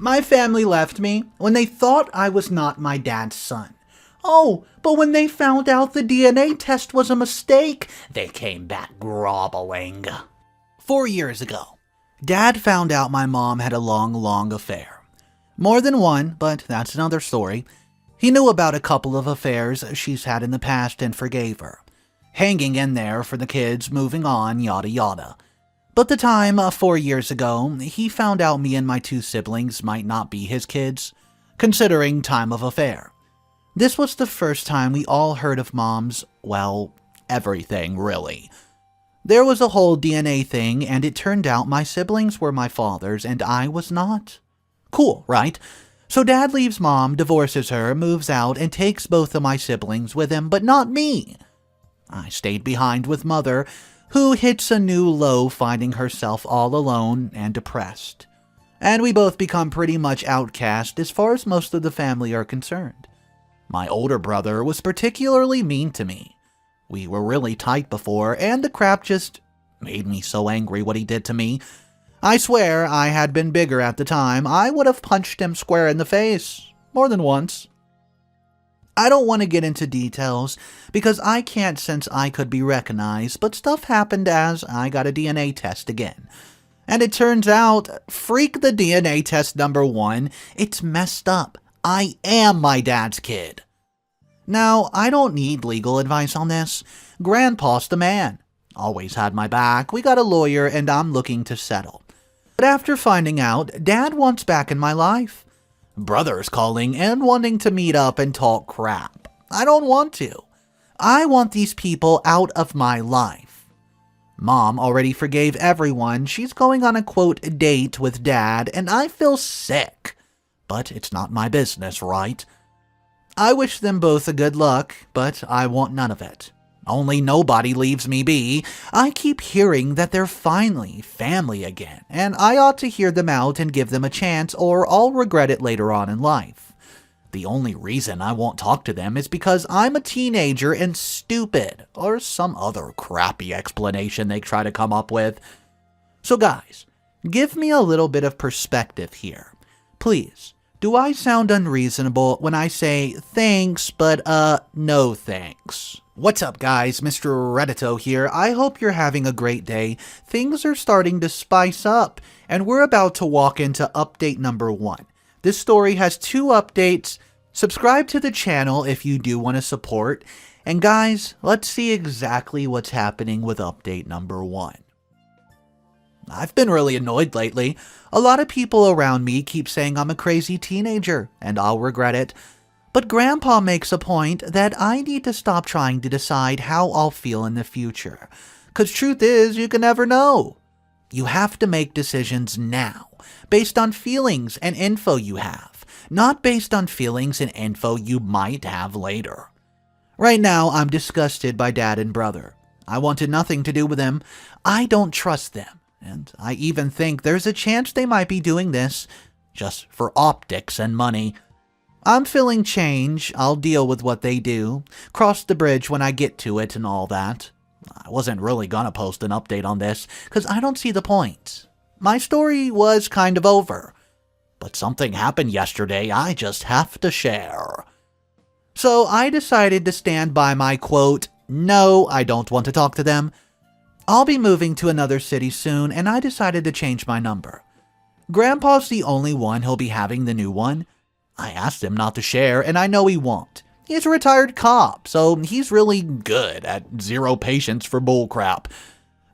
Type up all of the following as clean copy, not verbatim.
My family left me when they thought I was not my dad's son. Oh, but when they found out the DNA test was a mistake, they came back groveling. 4 years ago, Dad found out my mom had a long affair. More than one, but that's another story. He knew about a couple of affairs she's had in the past and forgave her. Hanging in there for the kids, moving on, yada yada. But the time, 4 years ago, he found out me and my 2 siblings might not be his kids, considering time of affair. This was the first time we all heard of Mom's, well, everything, really. There was a whole DNA thing, and it turned out my siblings were my father's and I was not. Cool, right? So Dad leaves Mom, divorces her, moves out, and takes both of my siblings with him, but not me. I stayed behind with Mother, who hits a new low finding herself all alone and depressed. And we both become pretty much outcast as far as most of the family are concerned. My older brother was particularly mean to me. We were really tight before, and the crap just made me so angry what he did to me. I swear, I had been bigger at the time, I would have punched him square in the face, more than once. I don't want to get into details, because I can't since I could be recognized, but stuff happened as I got a DNA test again. And it turns out, freak the DNA test number 1, it's messed up. I am my dad's kid. Now, I don't need legal advice on this. Grandpa's the man. Always had my back, we got a lawyer, and I'm looking to settle. But after finding out, Dad wants back in my life. Brother's calling and wanting to meet up and talk crap. I don't want to. I want these people out of my life. Mom already forgave everyone. She's going on a quote date with Dad, and I feel sick. But it's not my business, right? I wish them both a good luck, but I want none of it. Only nobody leaves me be. I keep hearing that they're finally family again, and I ought to hear them out and give them a chance, or I'll regret it later on in life. The only reason I won't talk to them is because I'm a teenager and stupid, or some other crappy explanation they try to come up with. So guys, give me a little bit of perspective here. Please, do I sound unreasonable when I say thanks, but no thanks? What's up guys, Mr. Reddito here. I hope you're having a great day. Things are starting to spice up, and we're about to walk into update number 1. This story has 2 updates. Subscribe to the channel if you do want to support. And guys, let's see exactly what's happening with update number 1. I've been really annoyed lately. A lot of people around me keep saying I'm a crazy teenager, and I'll regret it. But Grandpa makes a point that I need to stop trying to decide how I'll feel in the future. 'Cause truth is, you can never know. You have to make decisions now, based on feelings and info you have, not based on feelings and info you might have later. Right now, I'm disgusted by Dad and Brother. I wanted nothing to do with them. I don't trust them, and I even think there's a chance they might be doing this just for optics and money. I'm feeling change. I'll deal with what they do, cross the bridge when I get to it and all that. I wasn't really gonna post an update on this, because I don't see the point. My story was kind of over. But something happened yesterday I just have to share. So I decided to stand by my quote, no, I don't want to talk to them. I'll be moving to another city soon, and I decided to change my number. Grandpa's the only one who'll be having the new one. I asked him not to share, and I know he won't. He's a retired cop, so he's really good at zero patience for bullcrap.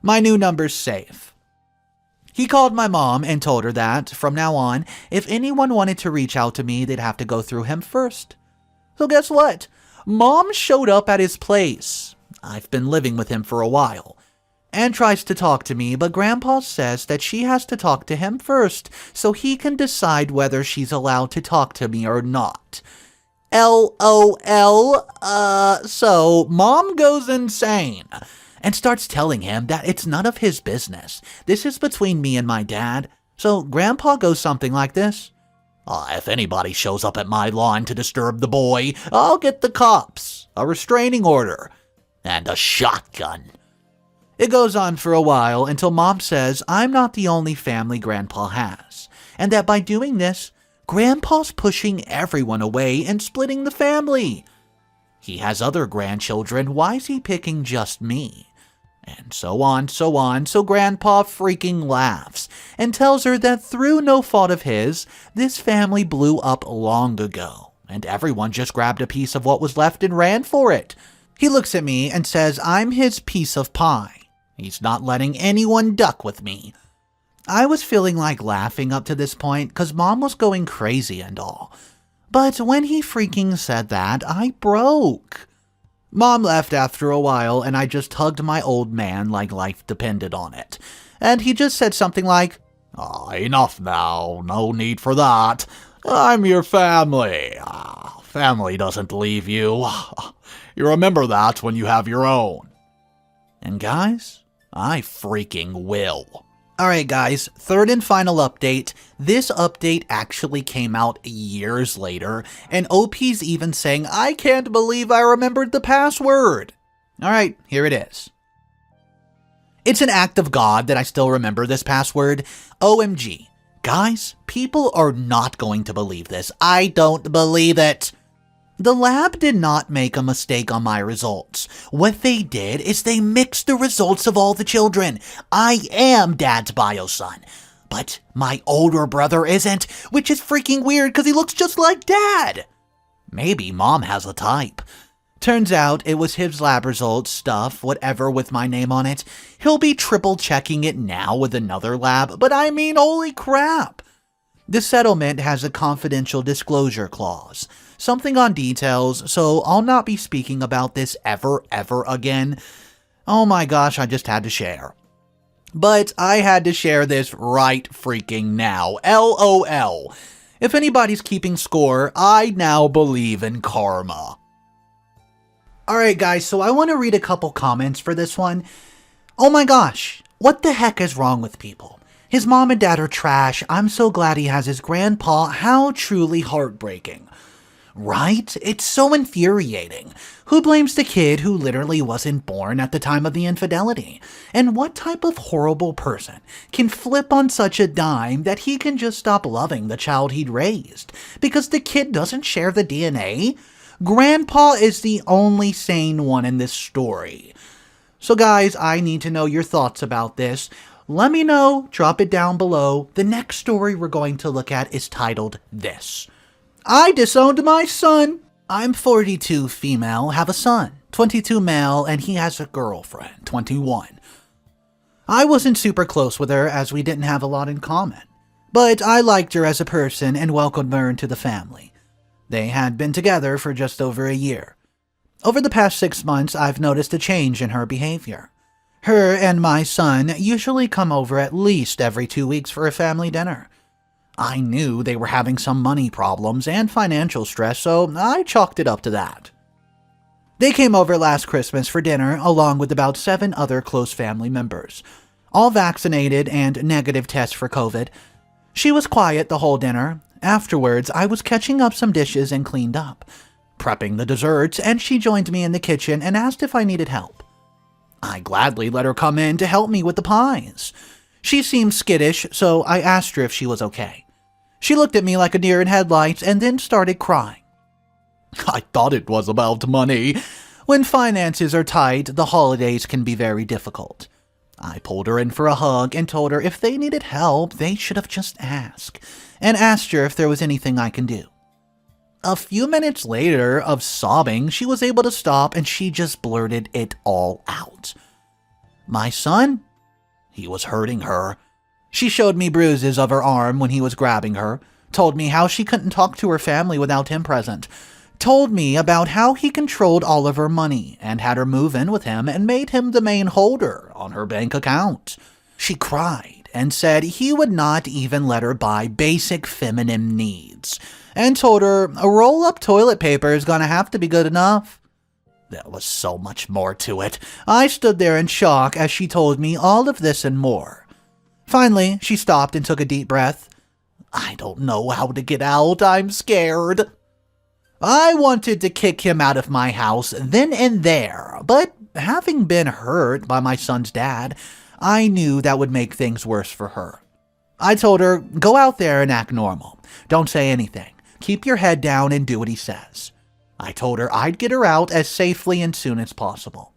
My new number's safe. He called my mom and told her that, from now on, if anyone wanted to reach out to me, they'd have to go through him first. So guess what? Mom showed up at his place. I've been living with him for a while. And tries to talk to me, but Grandpa says that she has to talk to him first, so he can decide whether she's allowed to talk to me or not. LOL, so Mom goes insane and starts telling him that it's none of his business. This is between me and my dad. So Grandpa goes something like this. If anybody shows up at my lawn to disturb the boy, I'll get the cops, a restraining order, and a shotgun. It goes on for a while until Mom says I'm not the only family Grandpa has, and that by doing this, Grandpa's pushing everyone away and splitting the family. He has other grandchildren, why is he picking just me? And so on, so Grandpa freaking laughs and tells her that through no fault of his, this family blew up long ago, and everyone just grabbed a piece of what was left and ran for it. He looks at me and says I'm his piece of pie. He's not letting anyone duck with me. I was feeling like laughing up to this point because Mom was going crazy and all. But when he freaking said that, I broke. Mom left after a while and I just hugged my old man like life depended on it. And he just said something like, enough now, no need for that. I'm your family. Family doesn't leave you. You remember that when you have your own. And guys, I freaking will. Alright guys, third and final update. This update actually came out years later, and OP's even saying, I can't believe I remembered the password. Alright, here it is. It's an act of God that I still remember this password. OMG. Guys, people are not going to believe this. I don't believe it. The lab did not make a mistake on my results. What they did is they mixed the results of all the children. I am Dad's bio son, but my older brother isn't, which is freaking weird because he looks just like Dad. Maybe Mom has a type. Turns out it was his lab results stuff, whatever with my name on it. He'll be triple checking it now with another lab, but I mean, holy crap. The settlement has a confidential disclosure clause. Something on details, so I'll not be speaking about this ever again. Oh my gosh, I just had to share. But I had to share this right freaking now. LOL. If anybody's keeping score, I now believe in karma. Alright guys, so I want to read a couple comments for this one. Oh my gosh, what the heck is wrong with people? His mom and dad are trash. I'm so glad he has his grandpa. How truly heartbreaking. Right? It's so infuriating. Who blames the kid who literally wasn't born at the time of the infidelity? And what type of horrible person can flip on such a dime that he can just stop loving the child he'd raised because the kid doesn't share the DNA? Grandpa is the only sane one in this story. So guys, I need to know your thoughts about this. Let me know, drop it down below. The next story we're going to look at is titled This. I disowned my son. I'm 42 female, have a son, 22 male, and he has a girlfriend, 21. I wasn't super close with her as we didn't have a lot in common, but I liked her as a person and welcomed her into the family. They had been together for just over a year. Over the past 6 months, I've noticed a change in her behavior. Her and my son usually come over at least every 2 weeks for a family dinner. I knew they were having some money problems and financial stress, so I chalked it up to that. They came over last Christmas for dinner along with about 7 other close family members, all vaccinated and negative tests for COVID. She was quiet the whole dinner. Afterwards, I was catching up some dishes and cleaned up, prepping the desserts, and she joined me in the kitchen and asked if I needed help. I gladly let her come in to help me with the pies. She seemed skittish, so I asked her if she was okay. She looked at me like a deer in headlights and then started crying. I thought it was about money. When finances are tight, the holidays can be very difficult. I pulled her in for a hug and told her if they needed help, they should have just asked, and asked her if there was anything I can do. A few minutes later of sobbing, she was able to stop and she just blurted it all out. My son? He was hurting her. She showed me bruises of her arm when he was grabbing her, told me how she couldn't talk to her family without him present, told me about how he controlled all of her money and had her move in with him and made him the main holder on her bank account. She cried and said he would not even let her buy basic feminine needs, and told her a roll-up toilet paper is gonna have to be good enough. There was so much more to it. I stood there in shock as she told me all of this and more. Finally, she stopped and took a deep breath. I don't know how to get out. I'm scared. I wanted to kick him out of my house then and there, but having been hurt by my son's dad, I knew that would make things worse for her. I told her, go out there and act normal. Don't say anything. Keep your head down and do what he says. I told her I'd get her out as safely and soon as possible.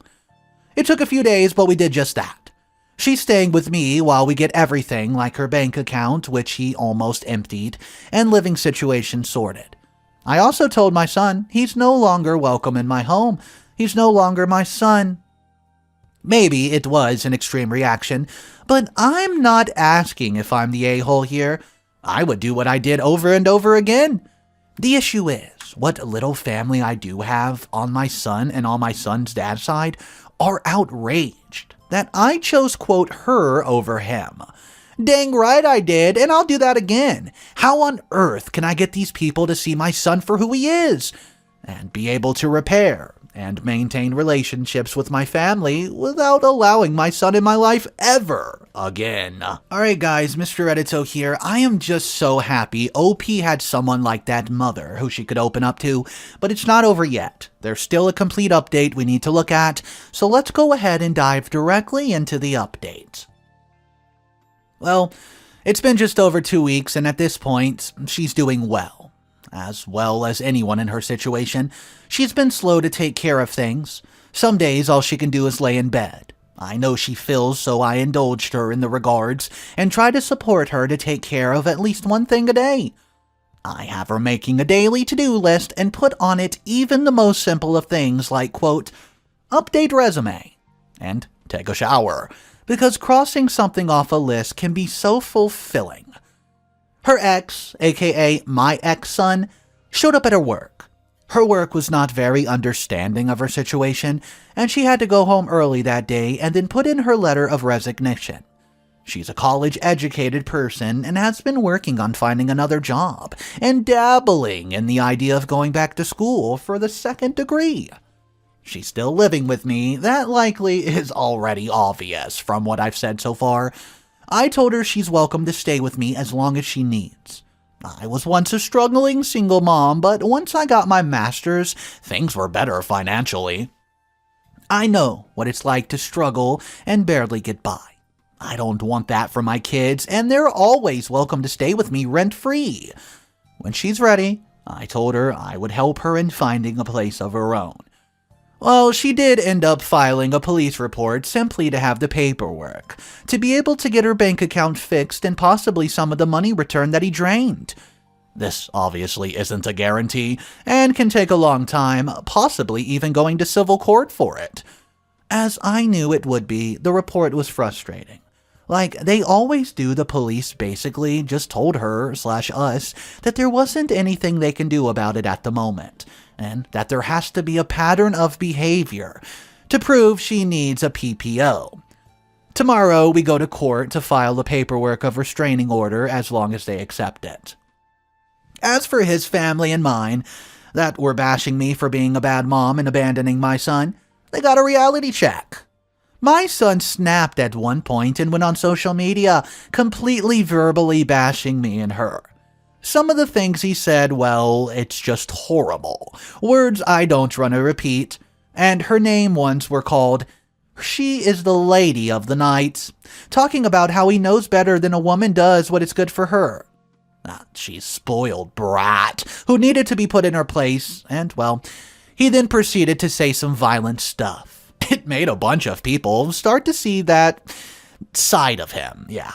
It took a few days, but we did just that. She's staying with me while we get everything like her bank account, which he almost emptied, and living situation sorted. I also told my son he's no longer welcome in my home. He's no longer my son. Maybe it was an extreme reaction, but I'm not asking if I'm the a-hole here. I would do what I did over and over again. The issue is, what little family I do have on my son and on my son's dad's side are outraged that I chose, quote, her over him. Dang right I did, and I'll do that again. How on earth can I get these people to see my son for who he is and be able to repair and maintain relationships with my family without allowing my son in my life ever again? Alright guys, Mr. Edito here. I am just so happy OP had someone like that mother who she could open up to, but it's not over yet. There's still a complete update we need to look at, so let's go ahead and dive directly into the update. Well, it's been just over 2 weeks, and at this point, she's doing well as anyone in her situation. She's been slow to take care of things. Some days all she can do is lay in bed. I know she feels, so I indulged her in the regards and try to support her to take care of at least one thing a day. I have her making a daily to-do list and put on it even the most simple of things like, quote, update resume and take a shower, because crossing something off a list can be so fulfilling. Her ex, aka my ex-son, showed up at her work. Her work was not very understanding of her situation, and she had to go home early that day and then put in her letter of resignation. She's a college-educated person and has been working on finding another job and dabbling in the idea of going back to school for the second degree. She's still living with me. That likely is already obvious from what I've said so far. I told her she's welcome to stay with me as long as she needs. I was once a struggling single mom, but once I got my master's, things were better financially. I know what it's like to struggle and barely get by. I don't want that for my kids, and they're always welcome to stay with me rent-free. When she's ready, I told her I would help her in finding a place of her own. Well, she did end up filing a police report simply to have the paperwork, to be able to get her bank account fixed and possibly some of the money returned that he drained. This obviously isn't a guarantee, and can take a long time, possibly even going to civil court for it. As I knew it would be, the report was frustrating. Like they always do, the police basically just told her/us that there wasn't anything they can do about it at the moment, and that there has to be a pattern of behavior to prove she needs a PPO. Tomorrow we go to court to file the paperwork of restraining order as long as they accept it. As for his family and mine, that were bashing me for being a bad mom and abandoning my son, they got a reality check. My son snapped at one point and went on social media, completely verbally bashing me and her. Some of the things he said, well, it's just horrible. Words I don't want to repeat. And her name once were called, "She is the lady of the night," talking about how he knows better than a woman does what is good for her. She's spoiled brat who needed to be put in her place, and, well, he then proceeded to say some violent stuff. It made a bunch of people start to see that side of him, yeah.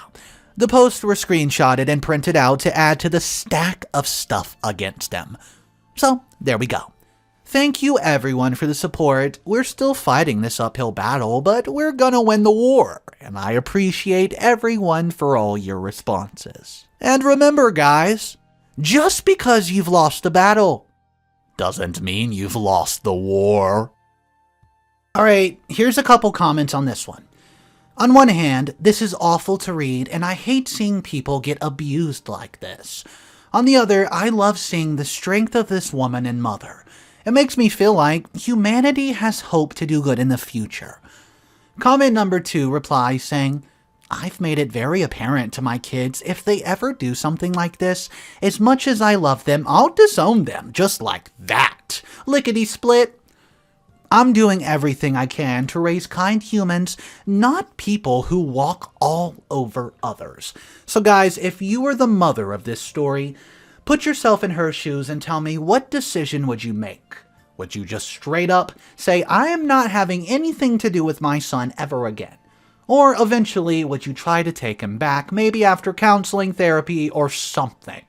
The posts were screenshotted and printed out to add to the stack of stuff against him. So, there we go. Thank you everyone for the support. We're still fighting this uphill battle, but we're gonna win the war, and I appreciate everyone for all your responses. And remember guys, just because you've lost the battle doesn't mean you've lost the war. Alright, here's a couple comments on this one. On one hand, this is awful to read, and I hate seeing people get abused like this. On the other, I love seeing the strength of this woman and mother. It makes me feel like humanity has hope to do good in the future. Comment number 2 replies saying, I've made it very apparent to my kids if they ever do something like this, as much as I love them, I'll disown them just like that. Lickety split. I'm doing everything I can to raise kind humans, not people who walk all over others. So guys, if you were the mother of this story, put yourself in her shoes and tell me, what decision would you make? Would you just straight up say, I am not having anything to do with my son ever again? Or eventually, would you try to take him back, maybe after counseling, therapy, or something?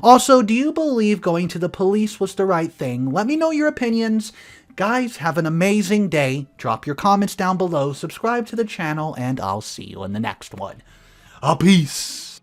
Also, do you believe going to the police was the right thing? Let me know your opinions. Guys, have an amazing day. Drop your comments down below, subscribe to the channel, and I'll see you in the next one. Peace.